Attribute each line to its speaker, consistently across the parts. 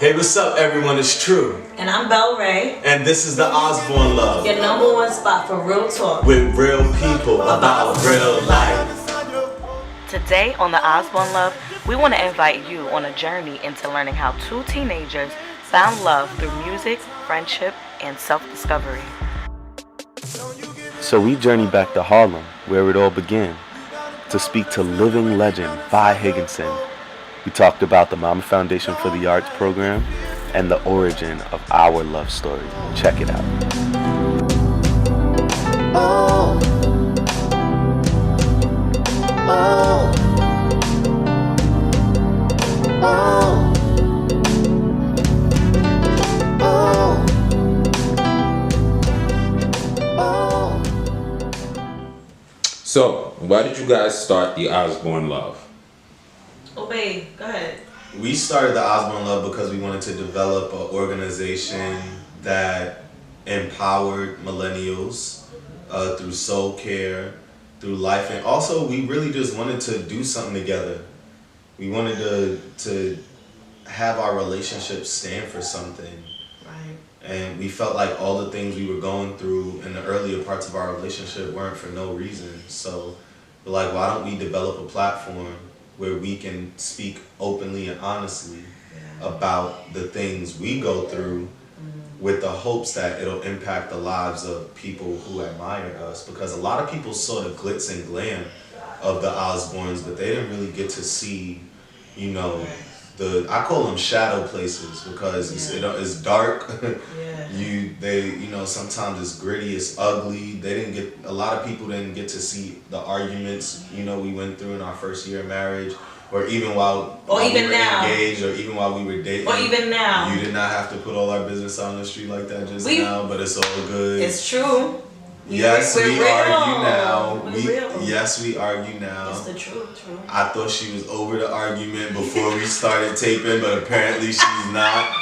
Speaker 1: Hey, what's up, everyone? It's True.
Speaker 2: And I'm Belle Ray.
Speaker 1: And this is the Osborne Love.
Speaker 2: Your number one spot for real talk.
Speaker 1: With real people about real life.
Speaker 3: Today on the Osborne Love, we want to invite you on a journey into learning how two teenagers found love through music, friendship, and self-discovery.
Speaker 4: So we journey back to Harlem, where it all began, to speak to living legend Vi Higginson. We talked about the Mama Foundation for the Arts program and the origin of our love story. Check it out.
Speaker 5: Oh. Oh. Oh. Oh. Oh.
Speaker 6: So, why did you guys start the Osborne Love?
Speaker 2: Oh, babe, go ahead.
Speaker 1: We started the Osborne Love because we wanted to develop an organization that empowered millennials through soul care, through life, and also we really just wanted to do something together. We wanted to have our relationship stand for something.
Speaker 2: Right.
Speaker 1: And we felt like all the things we were going through in the earlier parts of our relationship weren't for no reason. So we're like, why don't we develop a platform where we can speak openly and honestly about the things we go through with the hopes that it'll impact the lives of people who admire us. Because a lot of people saw the glitz and glam of the Osbournes, but they didn't really get to see, you know, I call them shadow places because it's dark. Sometimes it's gritty, it's ugly. A lot of people didn't get to see the arguments, we went through in our first year of marriage, or even while we were engaged, or even while we were dating.
Speaker 2: Or even now.
Speaker 1: You did not have to put all our business out on the street like that now, but it's all good.
Speaker 2: It's true.
Speaker 1: Yes, we argue now. Yes, we argue now.
Speaker 2: It's the truth.
Speaker 1: I thought she was over the argument before we started taping, but apparently she's not.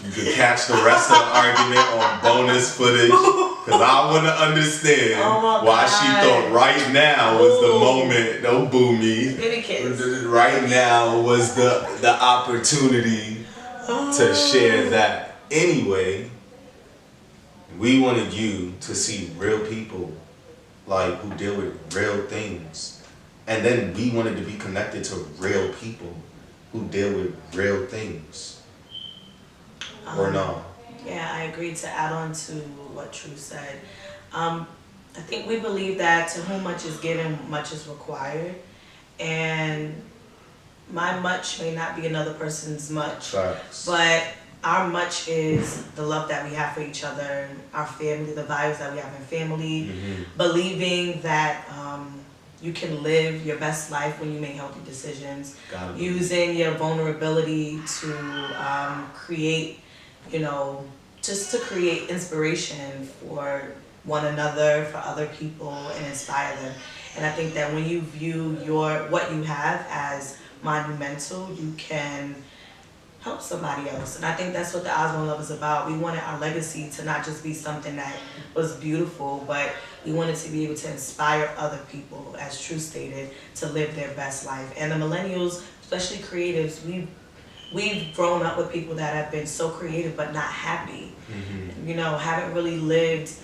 Speaker 1: You could catch the rest of the argument on bonus footage, because I want to understand why she thought right now was the moment. Don't boo me. Right now was the opportunity to share that. Anyway, we wanted you to see real people, like, who deal with real things. And then we wanted to be connected to real people who deal with real things. Or no?
Speaker 2: Yeah, I agree. To add on to what True said, I think we believe that to whom much is given, much is required. And my much may not be another person's much.
Speaker 1: Facts.
Speaker 2: But our much is the love that we have for each other, our family, the values that we have in family, believing that you can live your best life when you make healthy decisions, using your vulnerability to create, just to create inspiration for one another, for other people, and inspire them. And I think that when you view what you have as monumental, you can help somebody else. And I think that's what the Osborne Love is about. We wanted our legacy to not just be something that was beautiful, but we wanted to be able to inspire other people, as True stated, to live their best life. And the millennials, especially creatives, we've grown up with people that have been so creative but not happy. Haven't really lived,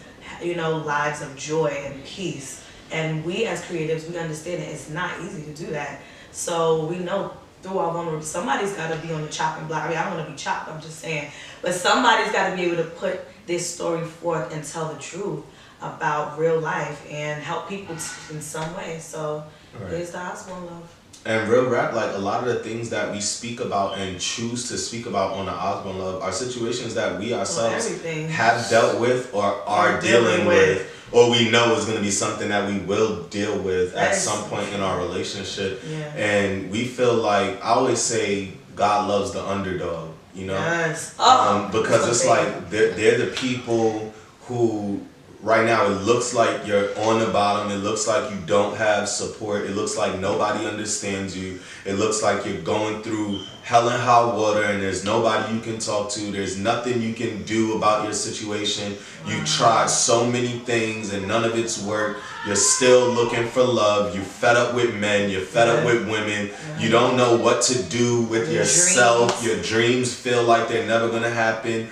Speaker 2: lives of joy and peace. And we as creatives, we understand that it's not easy to do that. So we know through our vulnerability, somebody's got to be on the chopping block. I mean, I don't want to be chopped, I'm just saying. But somebody's got to be able to put this story forth and tell the truth about real life and help people in some way. So there's the Osborne Love.
Speaker 1: And real rap, like a lot of the things that we speak about and choose to speak about on the Osborne Love are situations that we ourselves have dealt with or are dealing with, or we know is going to be something that we will deal with at some point in our relationship. And we feel like, I always say, God loves the underdog,
Speaker 2: Yes.
Speaker 1: because it's like they're the people who, right now, it looks like you're on the bottom. It looks like you don't have support. It looks like nobody understands you. It looks like you're going through hell and high water and there's nobody you can talk to. There's nothing you can do about your situation. You tried so many things and none of it's worked. You're still looking for love. You're fed up with men. You're fed up with women. You don't know what to do with yourself. Your dreams feel like they're never gonna happen.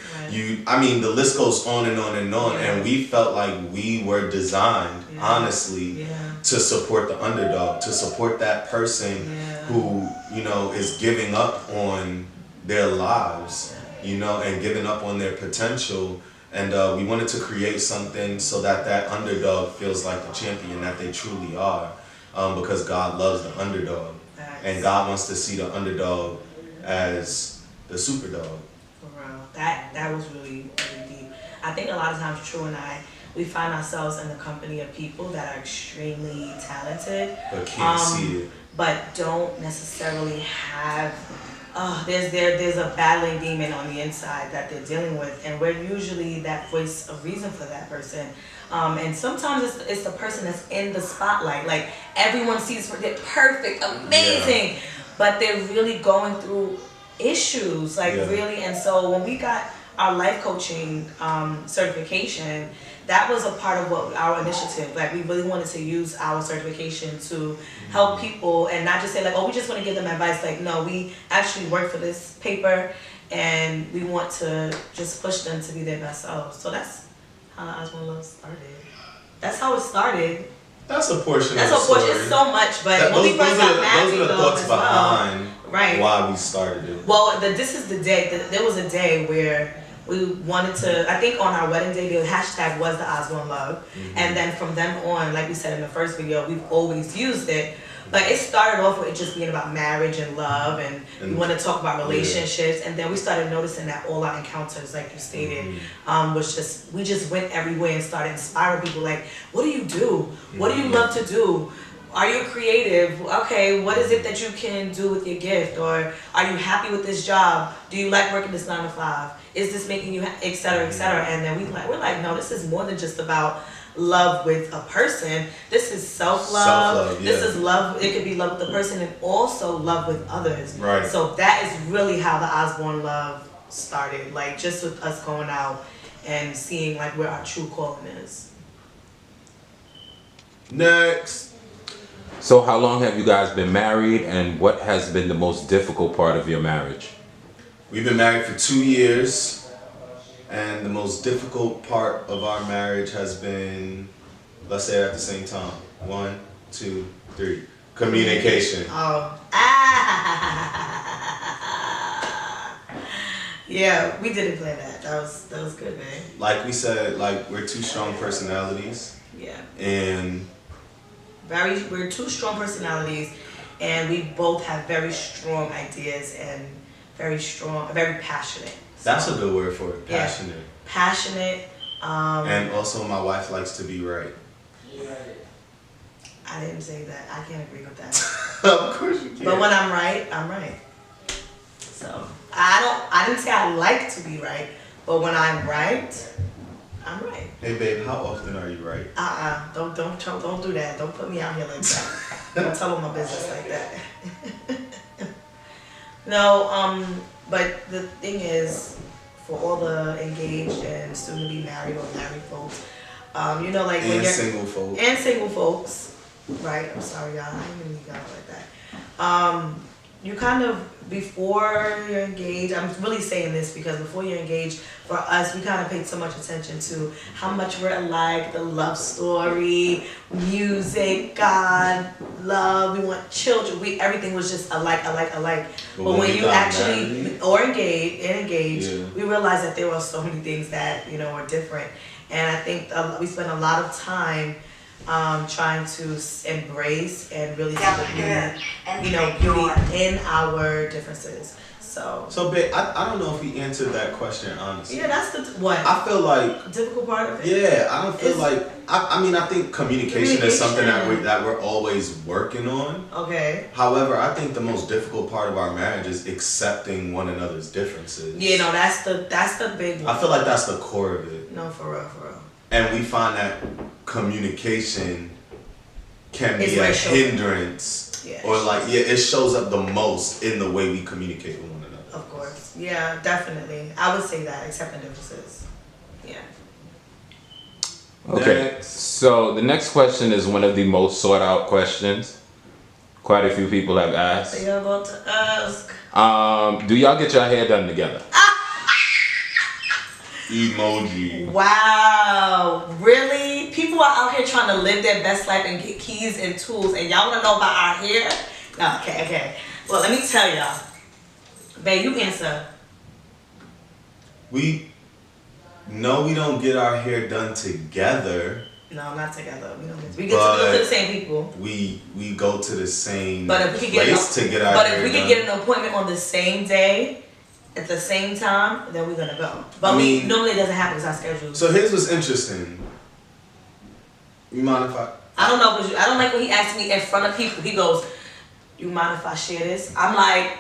Speaker 1: I mean, the list goes on and on and on. And we felt like we were designed, honestly, to support the underdog, to support that person who, you know, is giving up on their lives, you know, and giving up on their potential. And we wanted to create something so that that underdog feels like the champion that they truly are, because God loves the underdog. And God wants to see the underdog as the superdog.
Speaker 2: For real. That was really, really deep. I think a lot of times True and I, we find ourselves in the company of people that are extremely talented.
Speaker 1: But can't see it.
Speaker 2: But don't necessarily have... there's a battling demon on the inside that they're dealing with, and we're usually that voice of reason for that person. And sometimes it's the person that's in the spotlight. Like, everyone sees they're perfect, amazing, but they're really going through issues, like really. And so when we got our life coaching certification, that was a part of what our initiative, like we really wanted to use our certification to help people and not just say like, oh, we just want to give them advice. Like, no, we actually work for this paper and we want to just push them to be their best selves. So that's how Osborne Love started. That's how it started.
Speaker 1: That's a portion
Speaker 2: That's
Speaker 1: of the story.
Speaker 2: It's so much, but when we first got married,
Speaker 1: those are the thoughts behind why we started it.
Speaker 2: Well, this is the day, there was a day where we wanted to, I think on our wedding day, the hashtag was the Osborne Love. And then from then on, like we said in the first video, we've always used it. But it started off with it just being about marriage and love, and we want to talk about relationships. And then we started noticing that all our encounters, like you stated, we just went everywhere and started inspiring people. Like, what do you do? What do you love to do? Are you creative? Okay, what is it that you can do with your gift? Or are you happy with this job? Do you like working this 9 to 5? Is this making you, et cetera, et cetera? And then we're like, no, this is more than just about love with a person. This is self-love. This is love. It could be love with the person and also love with others.
Speaker 1: Right.
Speaker 2: So that is really how the Osborne Love started. Like, just with us going out and seeing like where our true calling is.
Speaker 1: Next.
Speaker 6: So how long have you guys been married, and what has been the most difficult part of your marriage?
Speaker 1: We've been married for 2 years, and the most difficult part of our marriage has been, let's say it at the same time. 1, 2, 3. Communication.
Speaker 2: Yeah, we didn't plan that. That was good, man.
Speaker 1: Like we said, like, we're two strong personalities.
Speaker 2: Yeah.
Speaker 1: And
Speaker 2: we're two strong personalities, and we both have very strong ideas and very passionate. So,
Speaker 1: that's a good word for it, passionate.
Speaker 2: Yeah, passionate.
Speaker 1: And also my wife likes to be right.
Speaker 2: I didn't say that. I can't agree with that.
Speaker 1: Of course you can.
Speaker 2: But when I'm right, I'm right. So I didn't say I like to be right, but when I'm right, I'm right.
Speaker 1: Hey babe, how often are you right?
Speaker 2: Don't do that. Don't put me out here like that. Don't tell them my business like that. No, but the thing is, for all the engaged and soon to be married or married folks, you know, like when you're
Speaker 1: single folks.
Speaker 2: And single folks, right? I'm sorry, y'all. I didn't mean to go like that. You kind of, before you're engaged, I'm really saying this because before you're engaged, for us, we kind of paid so much attention to how much we're alike, the love story, music, God, love, we want children, everything was just alike. But when you actually, or engaged, we realized that there were so many things that, you know, were different. And I think we spent a lot of time trying to embrace and really see the beauty in our differences. So
Speaker 1: babe, I don't know if he answered that question honestly.
Speaker 2: Yeah, that's what
Speaker 1: I feel like
Speaker 2: difficult part of it.
Speaker 1: Yeah, I don't feel like I mean I think communication is something that we're always working on.
Speaker 2: Okay.
Speaker 1: However, I think the most difficult part of our marriage is accepting one another's differences.
Speaker 2: Yeah, no, that's the big one.
Speaker 1: I feel like that's the core of it.
Speaker 2: No, for real.
Speaker 1: And we find that communication can be a hindrance, or it shows up the most in the way we communicate with one another.
Speaker 2: Of course, yeah, definitely. I would say that, accepting differences. Yeah.
Speaker 6: Okay.
Speaker 1: Next.
Speaker 6: So the next question is one of the most sought out questions. Quite a few people have asked.
Speaker 2: You're about to ask.
Speaker 6: Do y'all get your hair done together?
Speaker 1: Emoji.
Speaker 2: Wow, really? People are out here trying to live their best life and get keys and tools, and y'all want to know about our hair? No, okay. Well, let me tell y'all. Babe, you answer.
Speaker 1: We don't get our hair done together.
Speaker 2: No, not together. We go to the same people.
Speaker 1: We go to the same
Speaker 2: But if we could
Speaker 1: place to get our
Speaker 2: but
Speaker 1: hair
Speaker 2: if we
Speaker 1: done.
Speaker 2: could get an appointment on the same day, at the same time, then we're gonna go. But
Speaker 1: I mean,
Speaker 2: normally it doesn't happen because our schedules.
Speaker 1: So here's what's interesting. You mind if
Speaker 2: I don't know, because I don't like when he asks me in front of people. He goes, "You mind if I share this?" I'm like,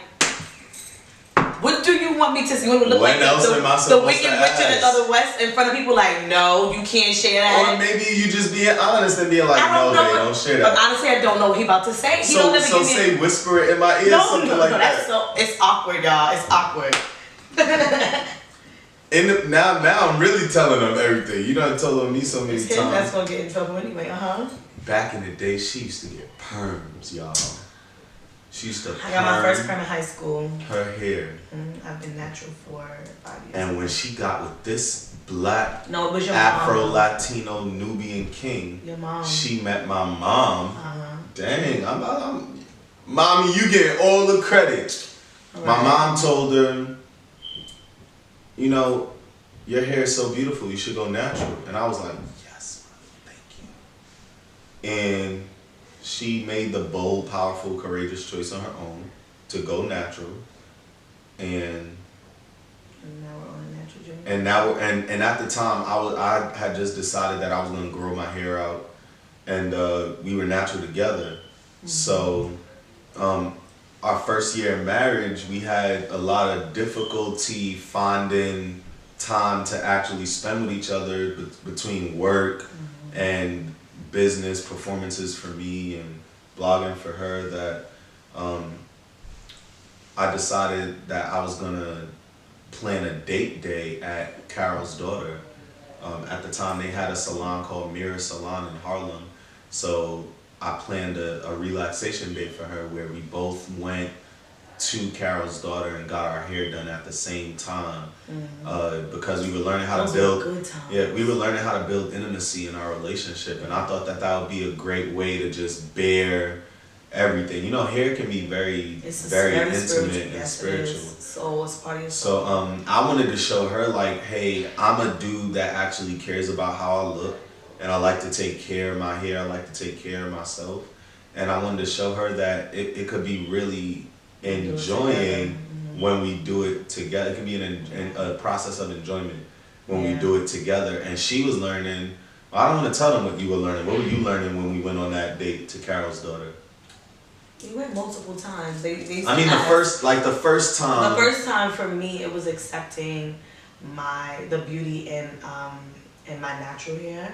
Speaker 2: "What do you want me to see? You want me to look
Speaker 1: When
Speaker 2: like
Speaker 1: else
Speaker 2: the,
Speaker 1: am I
Speaker 2: the
Speaker 1: supposed
Speaker 2: Wicked
Speaker 1: to
Speaker 2: Richard and
Speaker 1: ask?
Speaker 2: Other West in front of people?" Like, no, you can't share that.
Speaker 1: Or maybe you just being honest and being like,
Speaker 2: I don't
Speaker 1: no,
Speaker 2: know
Speaker 1: they
Speaker 2: what-
Speaker 1: don't share
Speaker 2: But
Speaker 1: that.
Speaker 2: honestly, I don't know what he about to say. He
Speaker 1: So
Speaker 2: don't never give me
Speaker 1: say whisper it in my ear,
Speaker 2: no,
Speaker 1: something like
Speaker 2: that's
Speaker 1: that.
Speaker 2: so. It's awkward, y'all. It's awkward.
Speaker 1: And now I'm really telling them everything. You done told me so many
Speaker 2: It's him that's
Speaker 1: times.
Speaker 2: gonna get in trouble anyway.
Speaker 1: Back in the day, she used to get perms, y'all. She used to
Speaker 2: I got my first
Speaker 1: perm
Speaker 2: perm in high school.
Speaker 1: her hair.
Speaker 2: I've been natural for 5 years.
Speaker 1: And when she got with this black
Speaker 2: No, it was your
Speaker 1: Afro
Speaker 2: mom.
Speaker 1: Latino Nubian king,
Speaker 2: Your mom.
Speaker 1: she met my mom.
Speaker 2: Uh-huh.
Speaker 1: Dang, I'm mommy, you get all the credit. My mom told her, you know, your hair is so beautiful, you should go natural. And I was like, yes, Mommy, thank you. And she made the bold, powerful, courageous choice on her own to go natural. And
Speaker 2: now we're on a natural journey.
Speaker 1: and at the time I had just decided that I was gonna grow my hair out, and we were natural together. Mm-hmm. So our first year of marriage, we had a lot of difficulty finding time to actually spend with each other between work and business performances for me and blogging for her, that I decided that I was gonna plan a date day at Carol's daughter. At the time they had a salon called Mirror Salon in Harlem. So I planned a relaxation day for her where we both went to Carol's daughter and got our hair done at the same time, because we were learning how to build.
Speaker 2: Good times.
Speaker 1: Yeah, we were learning how to build intimacy in our relationship, and I thought that would be a great way to just bear everything. You know, hair can be very intimate and spiritual.
Speaker 2: So it's part of your soul.
Speaker 1: So I wanted to show her, like, hey, I'm a dude that actually cares about how I look, and I like to take care of my hair. I like to take care of myself, and I wanted to show her that it could be really enjoying when we do it together. It can be a process of enjoyment when we do it together. And she was learning. Well, I don't want to tell them what you were learning. What were you learning when we went on that date to Carol's daughter?
Speaker 2: We went multiple times. They
Speaker 1: The first time.
Speaker 2: The first time for me, it was accepting the beauty in my natural hair,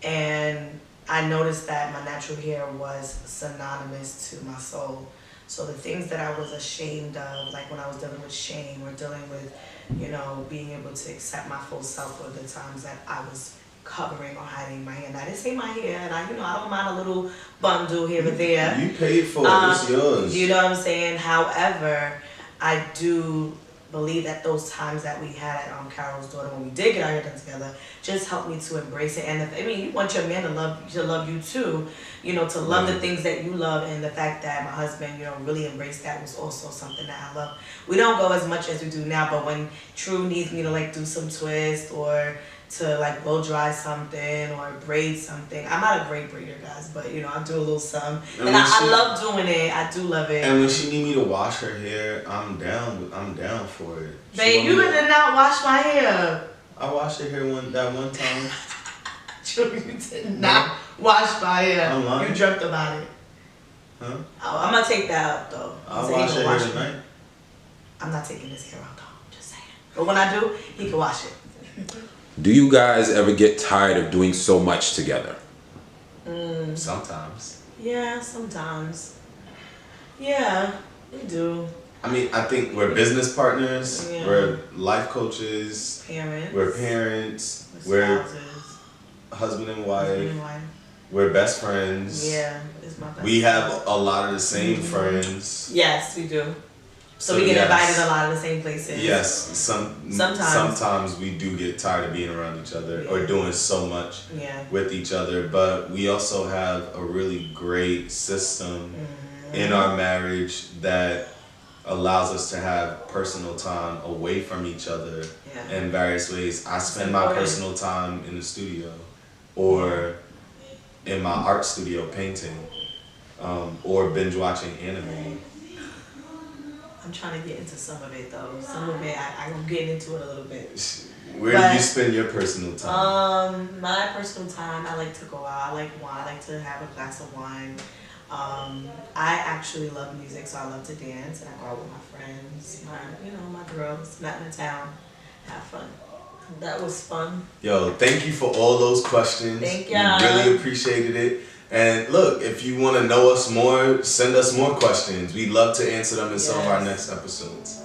Speaker 2: and I noticed that my natural hair was synonymous to my soul. So the things that I was ashamed of, like when I was dealing with shame or dealing with, being able to accept my full self, were the times that I was covering or hiding my hair. And I didn't say my hair, and I don't mind a little bundle here or there.
Speaker 1: You paid for it. It's yours.
Speaker 2: You know what I'm saying? However, I do believe that those times that we had at Carol's daughter, when we did get our hair done together, just helped me to embrace it. And you want your man to love you too, to love the things that you love, and the fact that my husband, really embraced that was also something that I love. We don't go as much as we do now, but when True needs me to do some twist or to blow dry something or braid something. I'm not a great braider, guys, but I do a little something. And I love doing it. I do love it.
Speaker 1: And when she need me to wash her hair, I'm down for it.
Speaker 2: Babe, you did not wash my hair.
Speaker 1: I washed her hair that one time.
Speaker 2: True, you did not wash my hair.
Speaker 1: I'm lying.
Speaker 2: You dreamt about it.
Speaker 1: Huh?
Speaker 2: I'm gonna take that out though.
Speaker 1: I'll wash her hair tonight.
Speaker 2: I'm not taking his hair out though. I'm just saying. But when I do, he can wash it.
Speaker 6: Do you guys ever get tired of doing so much together?
Speaker 1: Sometimes.
Speaker 2: Yeah, sometimes. Yeah, we do.
Speaker 1: I think we're business partners.
Speaker 2: Yeah.
Speaker 1: We're life coaches.
Speaker 2: Parents.
Speaker 1: We're parents.
Speaker 2: We're spouses.
Speaker 1: husband and
Speaker 2: Husband
Speaker 1: wife.
Speaker 2: and wife.
Speaker 1: We're best friends.
Speaker 2: Yeah, it's my best
Speaker 1: We
Speaker 2: friend.
Speaker 1: have a lot of the same friends.
Speaker 2: Yes, we do. So we get
Speaker 1: yes.
Speaker 2: invited a lot of the same places.
Speaker 1: Yes,
Speaker 2: Sometimes.
Speaker 1: sometimes we do get tired of being around each other or doing so much
Speaker 2: Yeah.
Speaker 1: with each other, but we also have a really great system in our marriage that allows us to have personal time away from each other in various ways. I spend my personal time in the studio or in my art studio painting, or binge watching anime.
Speaker 2: I'm trying to get into some of it though. Some of it, I'm getting into it a little bit.
Speaker 1: Where do you spend your personal time?
Speaker 2: My personal time, I like to go out. I like wine. I like to have a glass of wine. I actually love music, so I love to dance, and I go out with my friends, my girls, not in the town, have fun. That was fun.
Speaker 1: Yo, thank you for all those questions.
Speaker 2: Thank
Speaker 1: We
Speaker 2: y'all.
Speaker 1: really appreciated it. And look, if you want to know us more, send us more questions. We'd love to answer them in some of our next episodes.